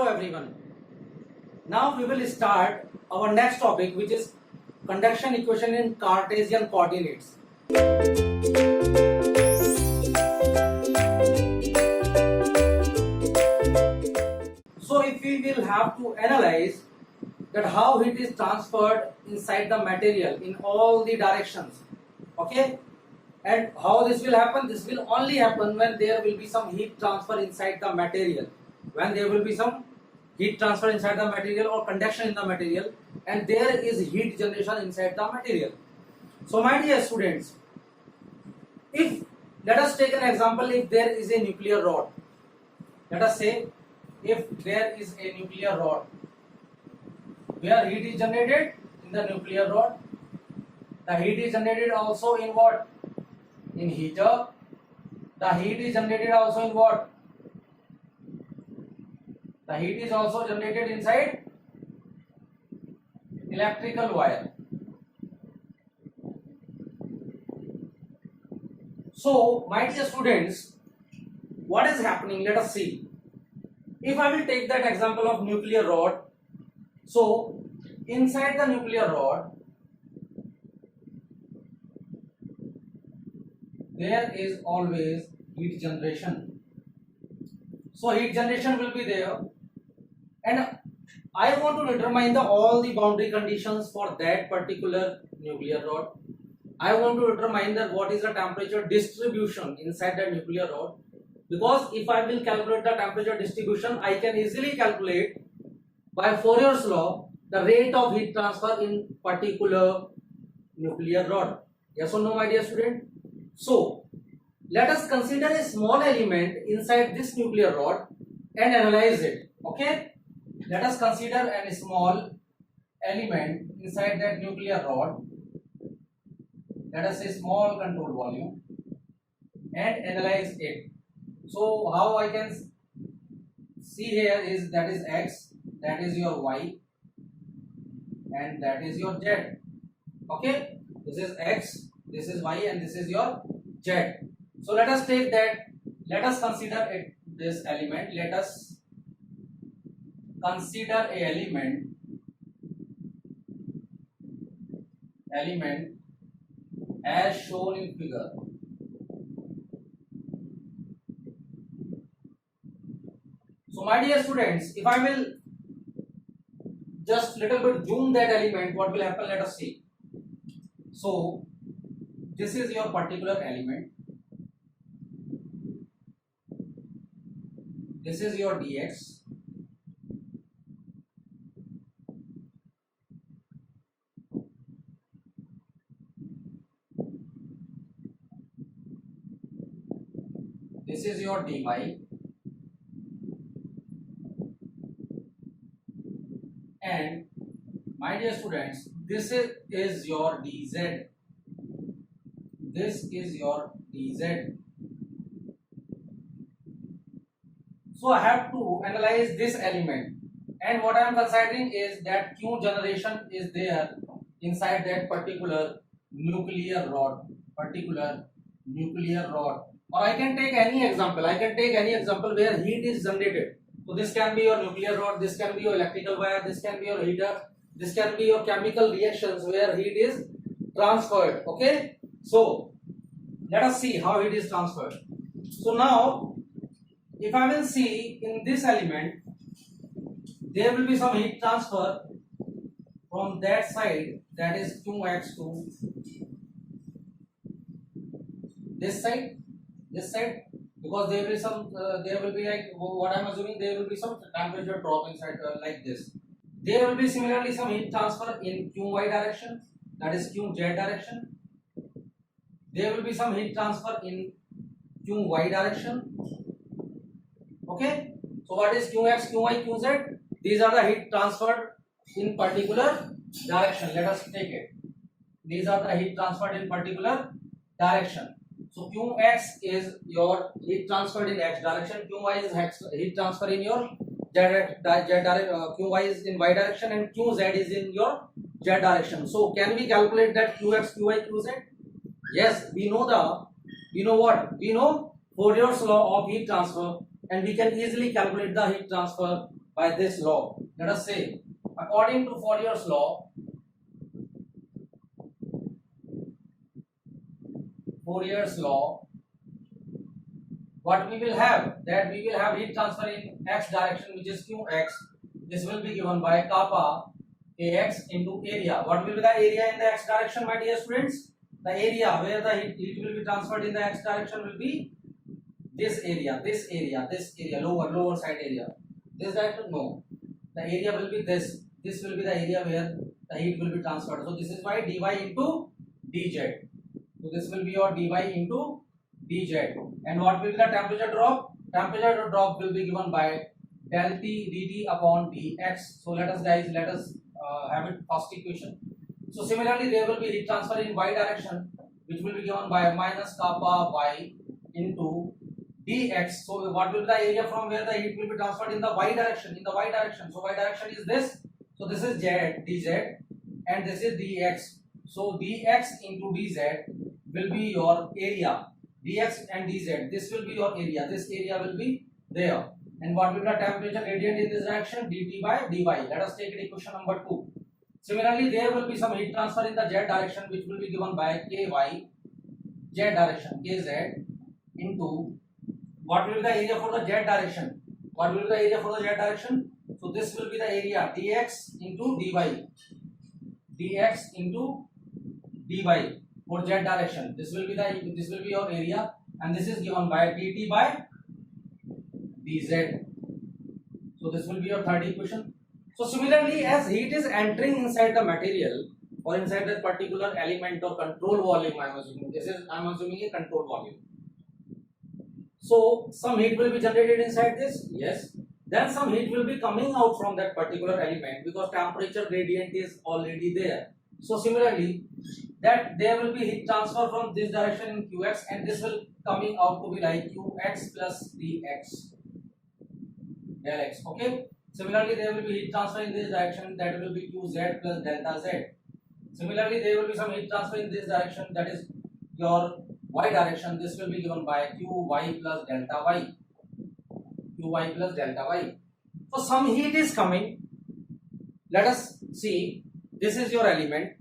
Hello everyone. Now we will start our next topic, which is conduction equation in Cartesian coordinates. So if we will have to analyze that how heat is transferred inside the material in all the directions, okay, and how this will happen. This will only happen when there will be some heat transfer inside the material, when there will be some heat transfer inside the material or conduction in the material, and there is heat generation inside the material. So my dear students, if let us take an example, if there is a nuclear rod, let us say if there is a nuclear rod where heat is generated in the nuclear rod, the heat is generated also in what? In heater. The heat is generated also in what? The heat is also generated inside electrical wire. So my dear students, what is happening? Let us see. If I will take that example of nuclear rod, so inside the nuclear rod there is always heat generation. So heat generation will be there, and I want to determine all the boundary conditions for that particular nuclear rod. I want to determine that what is the temperature distribution inside the nuclear rod, because if I will calculate the temperature distribution, I can easily calculate by Fourier's law the rate of heat transfer in particular nuclear rod. Yes or no, my dear student? So let us consider a small element inside this nuclear rod and analyze it. Okay, let us consider a small element inside that nuclear rod. Let us say small control volume and analyze it. So how I can see here is that is X, that is your Y, and that is your Z. Okay, this is X, this is Y, and this is your Z. So let us take that, let us consider it, this element, let us consider a element as shown in figure. So my dear students, if I will just little bit zoom that element, what will happen? Let us see. So this is your particular element. This is your dx. This is your dy. And my dear students, this is your dz. This is your dz. So I have to analyze this element, and what I am considering is that Q generation is there inside that particular nuclear rod. Or I can take any example. I can take any example where heat is generated. So this can be your nuclear rod, this can be your electrical wire, this can be your heater, this can be your chemical reactions where heat is transferred. Okay, so let us see how heat is transferred. So now if I will see in this element, there will be some heat transfer from that side, that is Qx, to this side, because there will be some there will be, like what I am assuming, there will be some temperature drop inside like this. There will be similarly some heat transfer in Qy direction, that is Qz direction. There will be some heat transfer in Qy direction. Okay, so what is Qx, Qy, Qz? These are the heat transferred in particular direction. Let us take it. These are the heat transferred in particular direction. So Qx is your heat transferred in x direction, Qy is heat transfer in your z direction, Qy is in y direction, and Qz is in your z direction. So can we calculate that Qx, Qy, Qz? Yes, we know what? We know Fourier's law of heat transfer, and we can easily calculate the heat transfer by this law. Let us say, according to Fourier's law, what we will have, that we will have heat transfer in x direction, which is qx. This will be given by kappa ax into area. What will be the area in the x direction, my dear students? The area where the heat will be transferred in the x direction will be this area, lower side area. This direction, no. The area will be this. This will be the area where the heat will be transferred. So this is why dy into dz. So this will be your dy into dz. And what will be the temperature drop? Temperature drop will be given by del T dt upon dx. So let us have it first equation. So similarly, there will be heat transfer in y direction, which will be given by minus kappa y into dx. So what will be the area from where the heat will be transferred in the y direction? So y direction is this. So this is z dz, and this is dx. So dx into dz will be your area. Dx and dz. This will be your area. This area will be there. And what will be the temperature gradient in this direction? dt by dy. Let us take it equation number 2. Similarly, there will be some heat transfer in the z direction, which will be given by ky z direction, kz into what will be the area for the z direction? So this will be the area dx into dy. For z direction. This will be your area, and this is given by dt by dz. So this will be your third equation. So similarly, as heat is entering inside the material or inside that particular element or control volume, I am assuming a control volume. So some heat will be generated inside this, yes. Then some heat will be coming out from that particular element because temperature gradient is already there. So similarly, that there will be heat transfer from this direction in qx, and this will coming out to be like qx plus dx del x. Okay. Similarly, there will be heat transfer in this direction, that will be qz plus delta z. Similarly, there will be some heat transfer in this direction, that is your y direction. This will be given by qy plus delta y. So some heat is coming. Let us see. This is your element.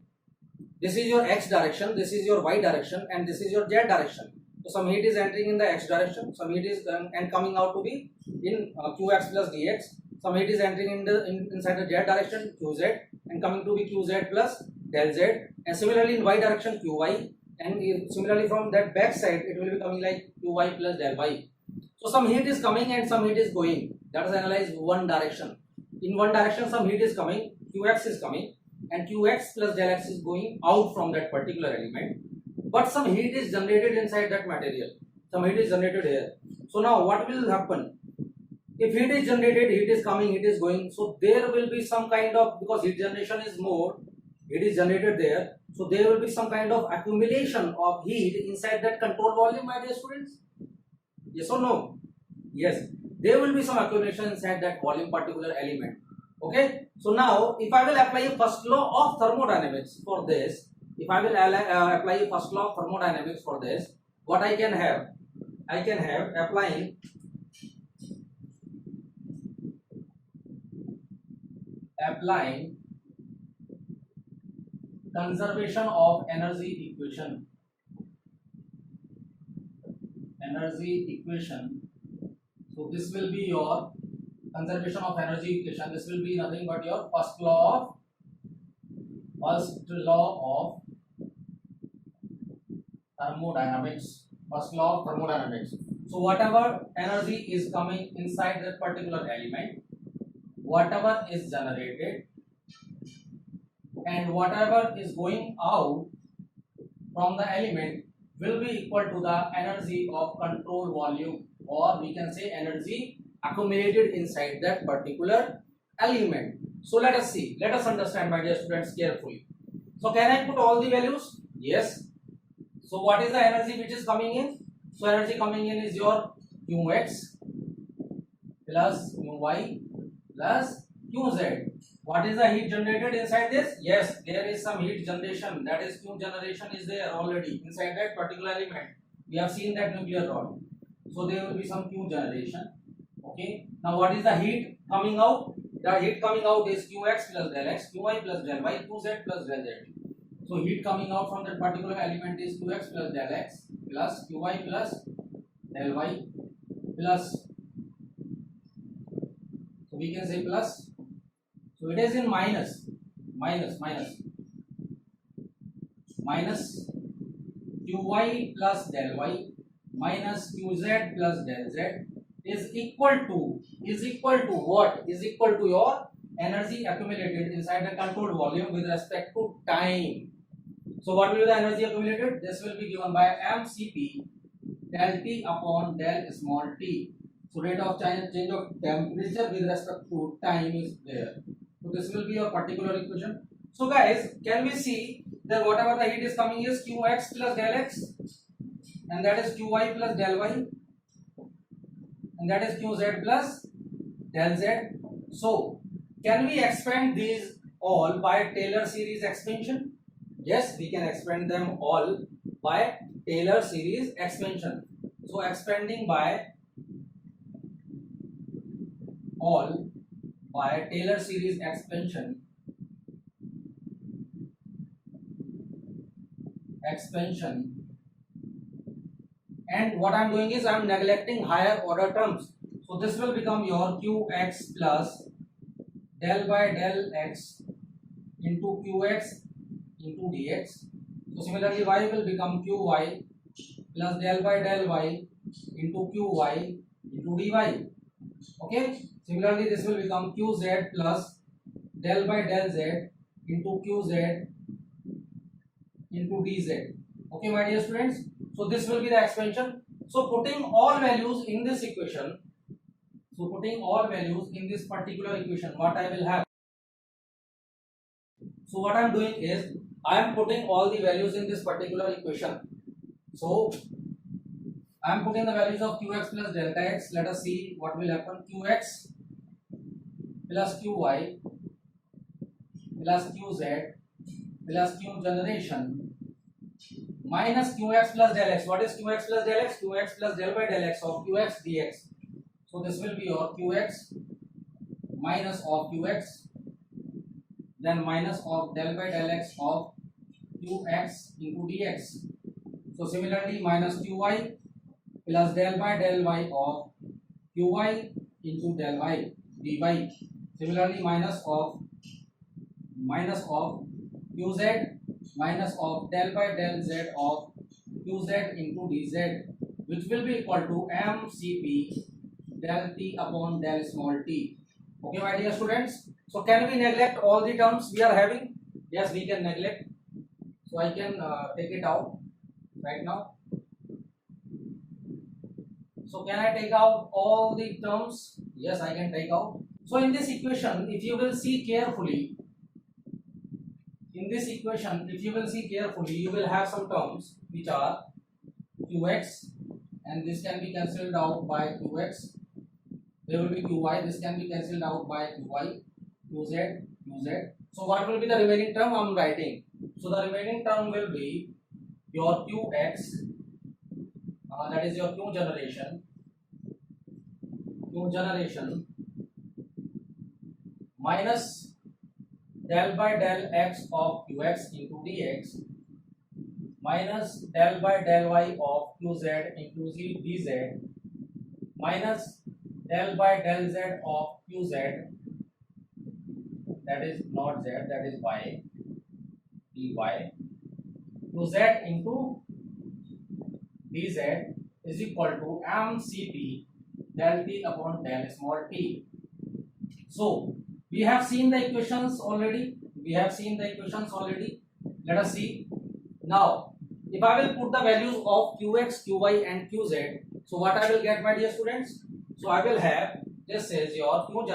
This is your x direction. This is your y direction, and this is your z direction. So some heat is entering in the x direction. Some heat is and coming out to be in qx plus dx. Some heat is entering inside the z direction, qz, and coming to be qz plus del z. And similarly in y direction, qy. And similarly from that back side, it will be coming like qy plus del y. So some heat is coming and some heat is going. Let us analyze one direction. In one direction, some heat is coming, qx is coming, and qx plus del x is going out from that particular element. But some heat is generated inside that material. Some heat is generated here. So now what will happen? If heat is generated, heat is coming, heat is going. So there will be some kind of, because heat generation is more, heat is generated there. So there will be some kind of accumulation of heat inside that control volume, my dear students. Yes or no? Yes. There will be some accumulation inside that volume particular element. Okay. So now if I will apply a first law of thermodynamics for this, what I can have? I can have applying conservation of energy equation. So this will be your conservation of energy equation. This will be nothing but your first law of thermodynamics. So whatever energy is coming inside that particular element, whatever is generated, and whatever is going out from the element will be equal to the energy of control volume, or we can say energy accumulated inside that particular element. So let us see, let us understand, my dear students, carefully. So can I put all the values? Yes. So what is the energy which is coming in? So energy coming in is your qx plus qy plus qz. What is the heat generated inside this? Yes, there is some heat generation, that is Q generation is there already inside that particular element. We have seen that nuclear rod. So there will be some Q generation. Okay. Now what is the heat coming out? The heat coming out is Qx plus del x, Qy plus del y, Qz plus del z. So heat coming out from that particular element is Qx plus del x plus Qy plus del y plus. So we can say plus. So it is in minus Qy plus del y minus Qz plus del z is equal to what? Is equal to your energy accumulated inside the controlled volume with respect to time. So what will be the energy accumulated? This will be given by mCp del T upon del small t. So rate of change of temperature with respect to time is there. So this will be a particular equation. So guys, can we see that whatever the heat is coming is Qx plus del x, and that is Qy plus del y, and that is Qz plus del z. So can we expand these all by Taylor series expansion? Yes, we can expand them all by Taylor series expansion. So expanding by all by Taylor series expansion and what I am doing is I am neglecting higher order terms. So this will become your Qx plus del by del x into Qx into dx. So similarly y will become Qy plus del by del y into Qy into dy. Okay. Similarly this will become Qz plus del by del z into Qz into dz. Okay my dear students. So this will be the expansion. So putting all values in this equation, this particular equation, what I will have. So what I am doing is I am putting all the values in this particular equation. So I am putting the values of Qx plus delta x. Let us see what will happen. Qx plus Qy plus Qz plus Q generation minus Qx plus del x. What is Qx plus del x? Qx plus del by del x of Qx dx. So this will be your Qx minus of Qx, then minus of del by del x of Qx into dx. So similarly minus Qy plus del by del y of Qy into del y dy. Similarly minus of Qz minus of del by del z of Qz into dz, which will be equal to mCp del T upon del small t. Okay my dear students. So can we neglect all the terms we are having? Yes, we can neglect. So I can take it out right now. So can I take out all the terms? Yes, I can take out. So in this equation, if you will see carefully, you will have some terms which are Qx, and this can be cancelled out by Qx. There will be Qy, this can be cancelled out by Qy, Qz. So what will be the remaining term? I am writing. So the remaining term will be your Qx, that is your Q generation minus del by del x of Qx into dx minus del by del y of Qz into dz minus del by del z of Qz, that is not z, that is y, dy, Qz into dz is equal to mCp del T upon del small t. So we have seen the equations already. Let us see. Now, if I will put the values of Qx, Qy and Qz, so what I will get, my dear students? So I will have, this is your Q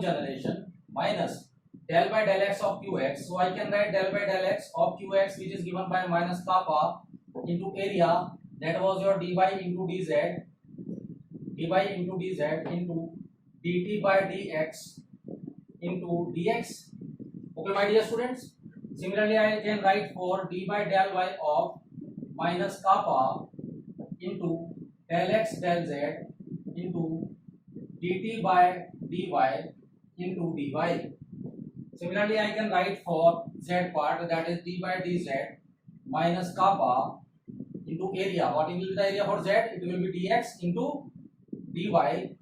generation minus del by del x of Qx. So I can write del by del x of Qx, which is given by minus kappa into area, that was your dy into dz into dt by dx into dx. Okay my dear students. Similarly I can write for d by del y of minus kappa into del x del z into dt by dy into dy. Similarly, I can write for z part, that is d by dz minus kappa into area. What will be the area for z? It will be dx into dy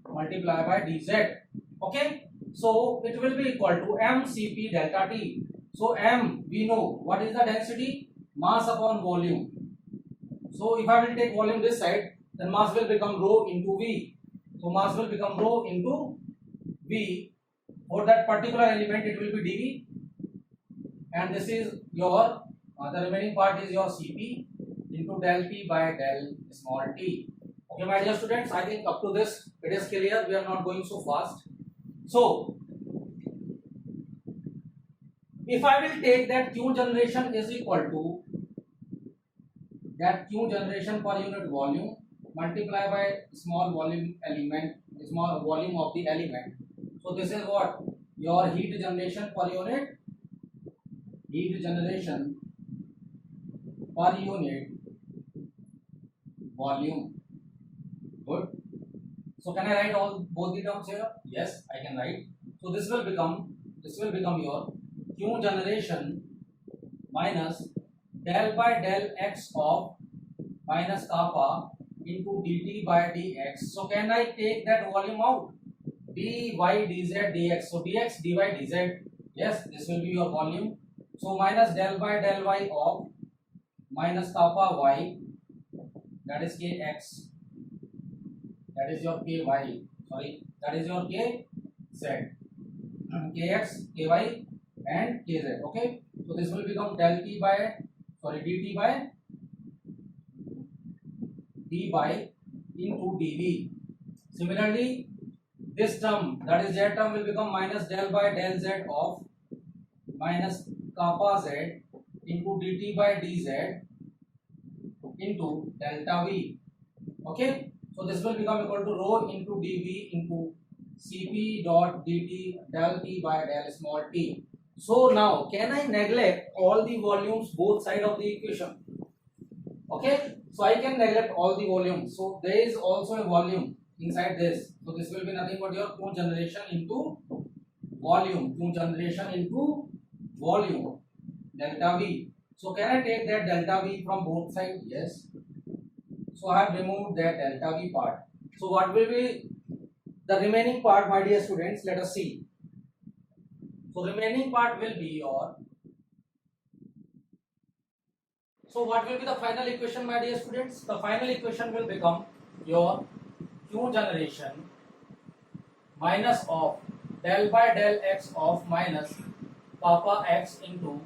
multiplied by dz. Okay, so it will be equal to mcp delta t. So m, we know what is the density, mass upon volume. So if I will take volume this side, then mass will become rho into v. So mass will become rho into v. For that particular element, it will be dv, and this is your the remaining part is your cp into del p by del small t. Okay, my dear students, I think up to this it is clear. We are not going so fast. So if I will take that Q generation is equal to that Q generation per unit volume multiply by small volume element, small volume of the element. So this is what your heat generation per unit, heat generation per unit volume. Good. So can I write all both the terms here? Yes, I can write. So this will become your Q generation minus del by del x of minus kappa into dt by dx. So can I take that volume out? dy dz dx. So dx dy dz. Yes, this will be your volume. So minus del by del y of minus kappa y, that is kx. That is your ky. Sorry, that is your kz. Kx, ky, and kz. Okay. So this will become del t by dt by dy into dv. Similarly, this term, that is z term, will become minus del by del z of minus kappa z into dt by dz into delta v. Okay, so this will become equal to rho into dv into cp dot dt del t by del small t. So now can I neglect all the volumes both side of the equation? Okay, so I can neglect all the volumes. So there is also a volume inside this. So this will be nothing but your Q generation into volume. Q generation into volume, delta V. So can I take that delta V from both sides? Yes. So I have removed that delta V part. So what will be the remaining part, my dear students? Let us see. So remaining part will be your. So what will be the final equation, my dear students? The final equation will become your Q generation minus of del by del x of minus kappa x into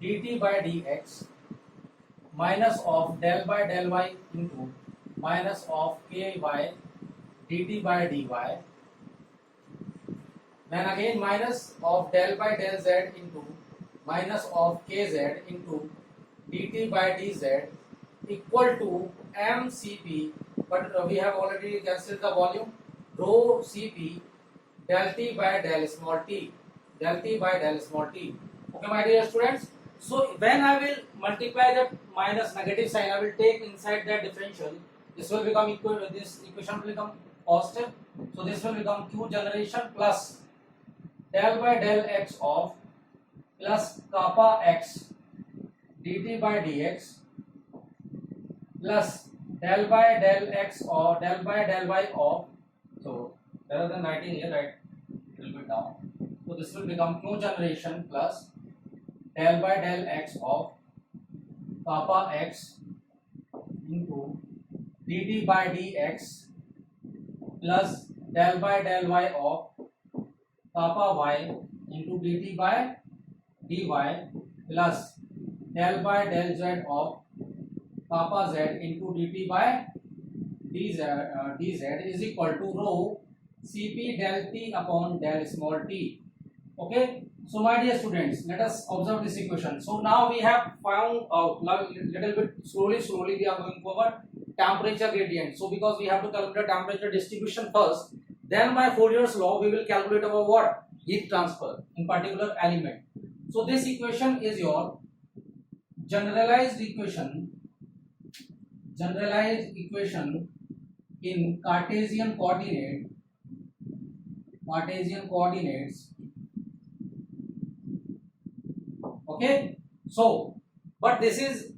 dt by dx minus of del by del y into minus of ky dt by dy, then again minus of del by del z into minus of kz into dt by dz equal to mcp, but we have already cancelled the volume, rho cp del t by del small t, del t by del small t. Okay, my dear students. So when I will multiply the minus negative sign, I will take inside that differential. This will become equal. This equation will become positive. So this will become Q generation plus del by del x of plus kappa x dt by dx plus del by del x or del by del y of, so rather than writing here, write a little bit down. So this will become Q generation plus del by del x of kappa x into dt by dx plus del by del y of kappa y into dt by dy plus del by del z of kappa z into dt by dz is equal to rho cp del t upon del small t. Okay, so my dear students, let us observe this equation. So now we have found out little bit slowly we are going forward temperature gradient. So because we have to calculate temperature distribution first, then by Fourier's law we will calculate our what? Heat transfer in particular element. So this equation is your generalized equation in Cartesian coordinates. Okay, so but this is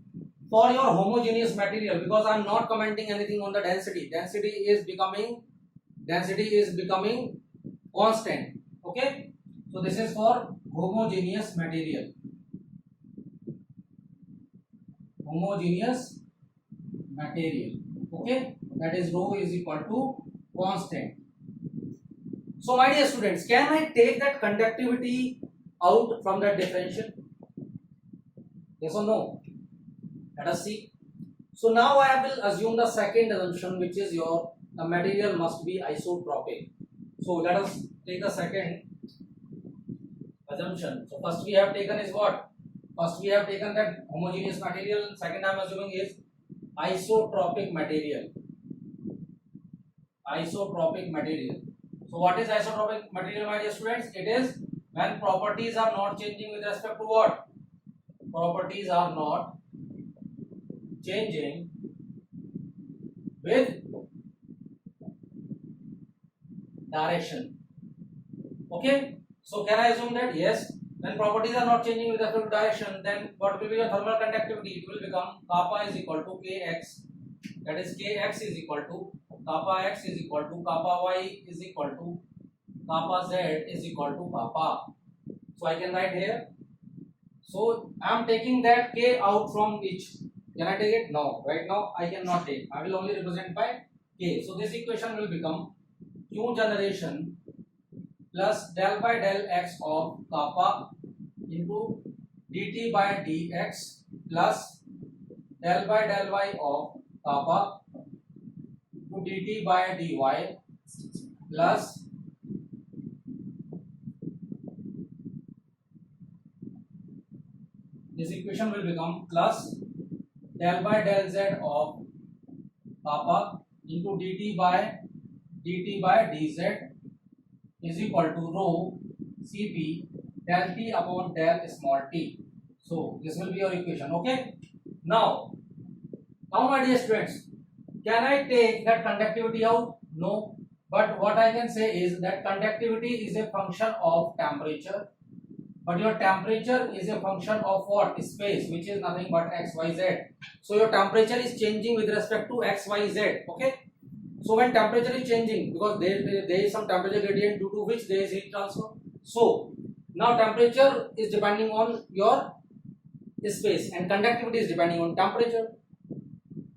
for your homogeneous material, because I am not commenting anything on the density. Density is becoming constant. Okay, so this is for homogeneous material. Okay, that is rho is equal to constant. So my dear students, can I take that conductivity out from that differential? Yes or no? Let us see. So now I will assume the second assumption, which is the material must be isotropic. So let us take the second assumption. So first we have taken is what? First we have taken that homogeneous material. Second I am assuming is isotropic material. Isotropic material. So what is isotropic material, my dear students? It is when properties are not changing with respect to what? Properties are not changing with direction. Okay, so can I assume that yes, when properties are not changing with respect to direction, then what will be your thermal conductivity? It will become kappa is equal to kx, that is kx is equal to kappa x is equal to kappa y is equal to kappa z is equal to kappa. So I can write here. So I am taking that k out from which. Can I take it? No. Right now I cannot take. I will only represent by k. So this equation will become Q generation plus del by del x of kappa into dt by dx plus del by del y of kappa to dt by dy plus this equation will become plus del by del z of kappa into dt by dz is equal to rho Cp del T upon del small t. So this will be your equation. Okay. Now my dear students, can I take that conductivity out? No. But what I can say is that conductivity is a function of temperature. But your temperature is a function of what? Space, which is nothing but x, y, z. So your temperature is changing with respect to x, y, z. Okay. So when temperature is changing, because there is some temperature gradient due to which there is heat transfer. So now temperature is depending on your space and conductivity is depending on temperature.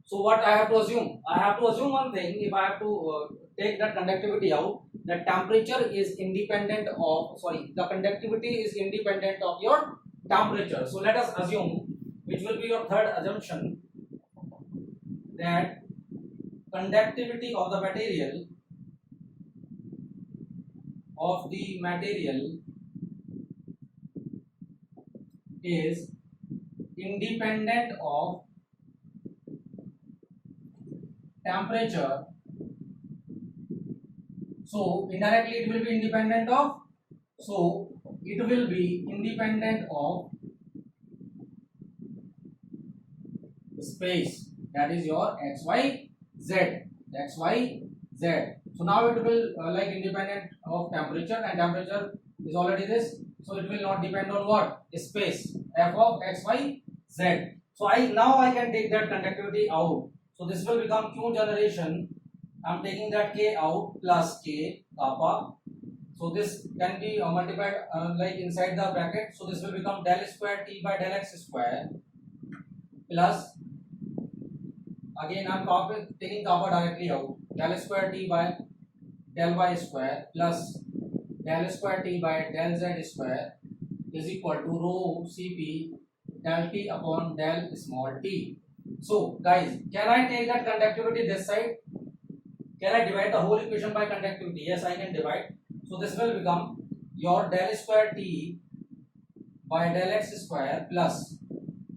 So what I have to assume? I have to assume one thing. If I have to take that conductivity out, the temperature is independent of, the conductivity is independent of your temperature. So let us assume, which will be your third assumption, that conductivity of the material is independent of temperature. So indirectly it will be independent of, space, that is your xy z. So now it will like independent of temperature, and temperature is already this, so it will not depend on what? Space, f of xy z. So I can take that conductivity out. So this will become Q generation. I'm taking that k out plus k kappa. So this can be multiplied like inside the bracket. So this will become del square t by del x square plus, again I'm taking kappa directly out, del square t by del y square plus del square t by del z square is equal to rho Cp del t upon del small t. So guys, can I take that conductivity this side? Can I divide the whole equation by conductivity? Yes, I can divide. So this will become your del square t by del x square plus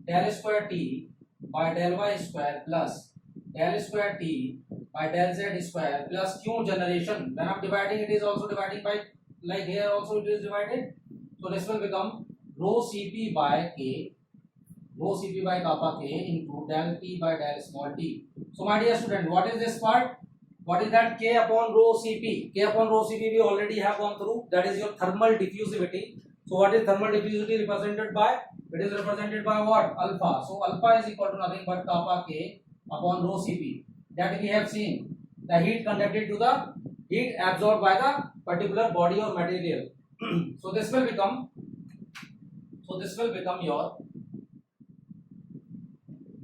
del square t by del y square plus del square t by del z square plus Q generation. When I'm dividing, it is also dividing by, like here also it is divided. So this will become rho Cp by kappa k into del t by del small t. So my dear student, what is this part? What is that? K upon rho Cp. K upon rho Cp we already have gone through. That is your thermal diffusivity. So what is thermal diffusivity represented by? It is represented by what? Alpha. So alpha is equal to nothing but kappa K upon rho Cp. That we have seen. The heat conducted to the heat absorbed by the particular body or material. So this will become your,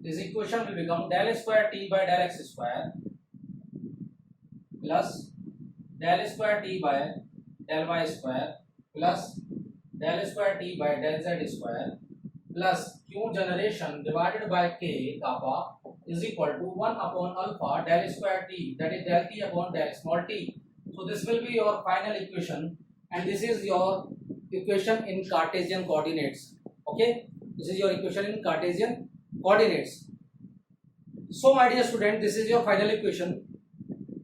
this equation will become del square T by del x square plus del square T by del y square plus del square T by del z square plus Q generation divided by K kappa is equal to 1 upon alpha del square T, that is del T upon del small t. So this will be your final equation, and this is your equation in Cartesian coordinates. Okay, this is your equation in Cartesian coordinates. So my dear student, this is your final equation.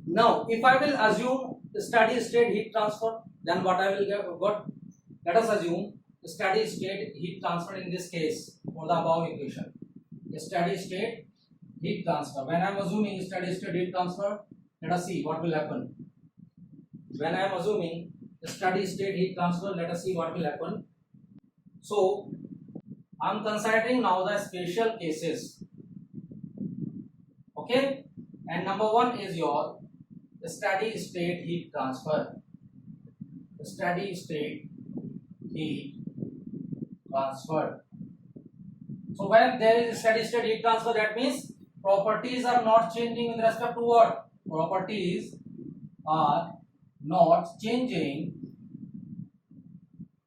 Now if I will assume steady state heat transfer, then what I will get? What? Let us assume steady state heat transfer in this case for the above equation. Steady state heat transfer. When I am assuming steady state heat transfer, let us see what will happen. When I am assuming steady state heat transfer, let us see what will happen. So I am considering now the special cases. Okay, and number one is your steady state heat transfer. Steady state heat transfer. So when there is steady state heat transfer, that means properties are not changing with respect to what? Properties are not changing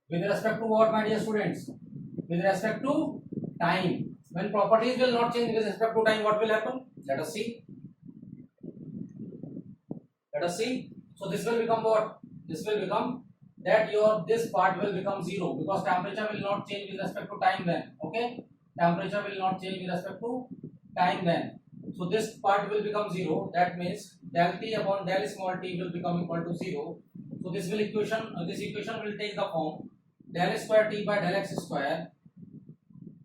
with respect to what, my dear students? With respect to time. When properties will not change with respect to time, what will happen? Let us see. Let us see. So this will become what? This will become that your this part will become 0 because temperature will not change with respect to time then. Okay, temperature will not change with respect to time then. So this part will become 0. That means del T upon del small t will become equal to 0. So this equation will take the form del square T by del x square,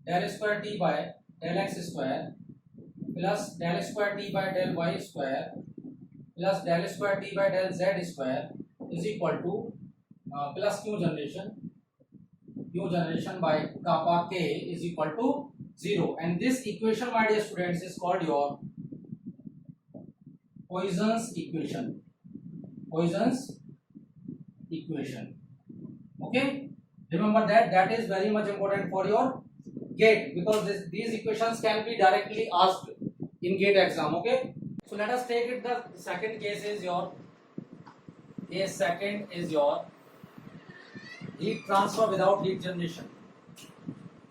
del square T by del x square plus del square T by del y square plus del square T by del z square is equal to plus Q generation by kappa K is equal to 0. And this equation, my dear students, is called your Poisson's equation. Poisson's equation. Okay, remember that is very much important for your GATE because these equations can be directly asked in GATE exam. Okay, so let us take it. The second case is your heat transfer without heat generation.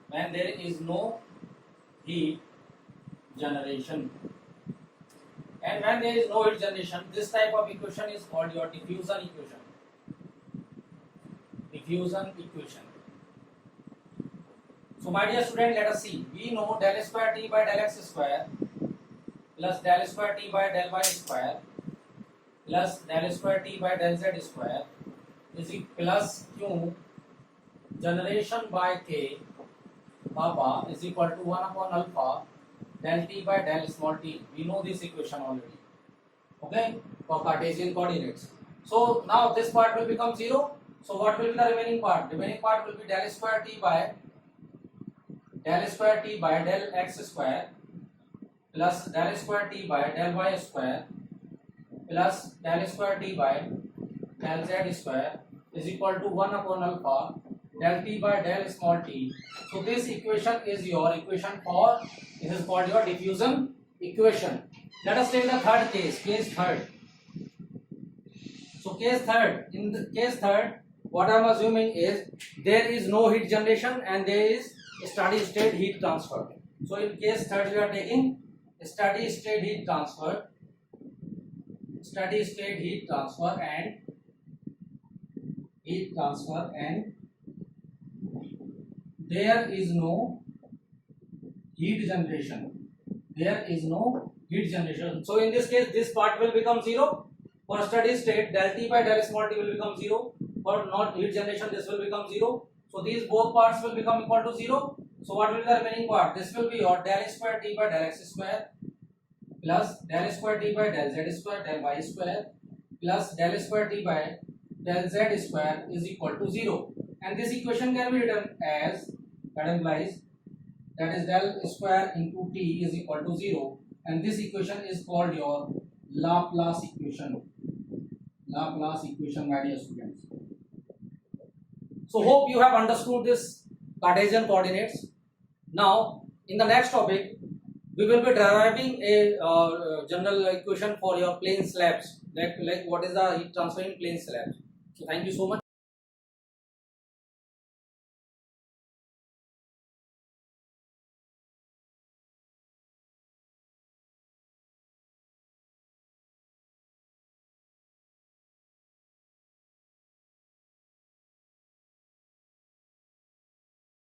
When there is no heat generation, and when there is no heat generation, this type of equation is called your diffusion equation. So my dear student, let us see. We know del square T by del x square plus del square T by del y square plus del square T by del z square is plus Q generation by K kappa is equal to 1 upon alpha del T by del small t. We know this equation already. Okay, for Cartesian coordinates. So now this part will become 0. So what will be the remaining part? Remaining part will be del square T by del x square plus del square T by del y square plus del square T by del z square is equal to 1 upon alpha del T by del small t. So this equation is your equation for, this is called your diffusion equation. Let us take the third case third. So in the case third, what I am assuming is there is no heat generation and there is steady state heat transfer. So in case third, we are taking steady state heat transfer and there is no heat generation. So in this case, this part will become 0. For steady state, del T by del small t will become 0. For not heat generation, this will become 0. So these both parts will become equal to 0. So what will be the remaining part? This will be your del square T by del x square plus del square t by del z square del y square plus del square t by del z square is equal to 0, and this equation can be written as, that implies, that is del square into t is equal to 0, and this equation is called your Laplace equation. Laplace equation, my dear students. So hope you have understood this Cartesian coordinates. Now in the next topic we will be deriving a general equation for your plane slabs, like what is the heat transfer in plane slabs. So thank you so much.